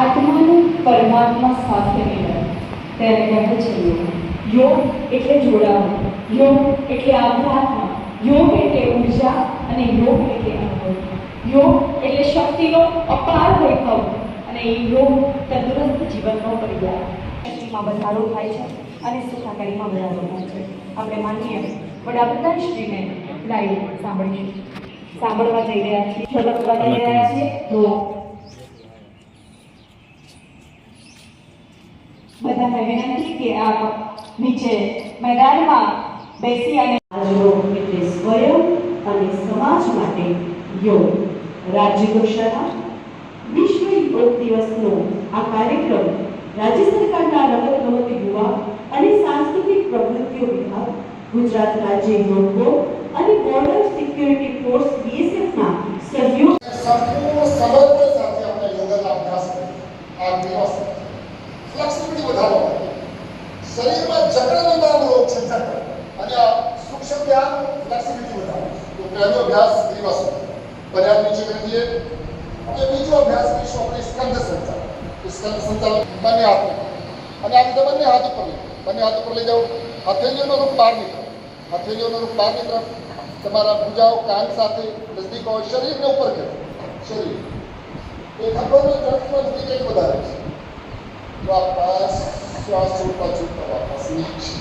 આત્માનું પરમાત્મા સાથે મિલન, તેને કહે છે યોગ. યોગ એટલે જોડાવું, યોગ એટલે આધ્યાત્મ, યોગ એટલે ઉર્જા અને યોગ એટલે અનુભવ. યોગ એટલે શક્તિનો અપાર વૈભવ અને એ યોગ તંદુરસ્ત જીવનનો પર્યાય. શક્તિમાં વધારો થાય છે અને સુખાકારીમાં વધારો થાય છે. આપણે માનીએ વડાપ્રધાન શ્રીને લાઈવ સાંભળવા જઈ રહ્યા છીએ, ઝલકવા જઈ રહ્યા છીએ. તો બધાને વિનંતી કે આપ નીચે મેદાનમાં બેસી અને યોગ એટલે સ્વયં અને સમાજ માટે યોગ. રાજ્ય કક્ષાના વિશ્વ યોગ દિવસનો આ કાર્યક્રમ રાજ્ય સરકારના રમત યુવા અને સાંસ્કૃતિક પ્રવૃત્તિઓ વિભાગ, ગુજરાત રાજ્ય યોગ બોર્ડ અને બોર્ડર સિક્યુરિટી ફોર્સ BSFના સહયોગ સંપૂર્ણ સમર્પણ સાથે આપણે યોગના અભ્યાસ આ દિવસ ફ્લેક્સિબિલિટી વધારવા શરીરમાં જકડ નિવારણ રોગ છે, જકડ અને આ સૂક્ષ્મ ધ્યાન ફ્લેક્સિબિલિટી વધારે. તો પહેલો અભ્યાસ દિવસ પર્યાપ્ત નીચે કરી દઈએ. હવે બીજો અભ્યાસ કરીશું આપણે સ્કંદ સંચાલન. સ્કંદ સંચાલન બંને હાથ અને આ રીતે બંને હાથ ઉપર લઈ જાઓ. હથેળીઓનો રૂપ બહારની તરફ, હથેળીઓનો રૂપ બહારની તરફ. તમારા ભુજાઓ કાન સાથે નજદીક હોય, શરીરને ઉપર કરો. શરીર એ ખભોનો જડત્વ નજદીક વધારે છે. વાપસ શ્વાસ છોડતા વાપસ નીચે.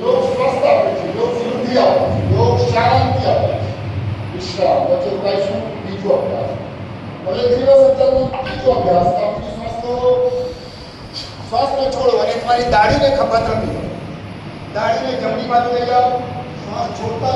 યોગ સ્વસ્થ આપે છે, યોગ વૃદ્ધિ આપે છે, યોગ શાંતિ આપે છે. વિશ્રામ વચ્ચે ઉતારીશું. બીજો અભ્યાસ હવે ધીરો સંચાલનનો બીજો અભ્યાસ. આપણી શ્વાસને છોડો અને તમારી દાઢીને ખભા તરફ લીધો. દાઢીને જમણી બાજુ લઈ જાઓ. શ્વાસ છોડતા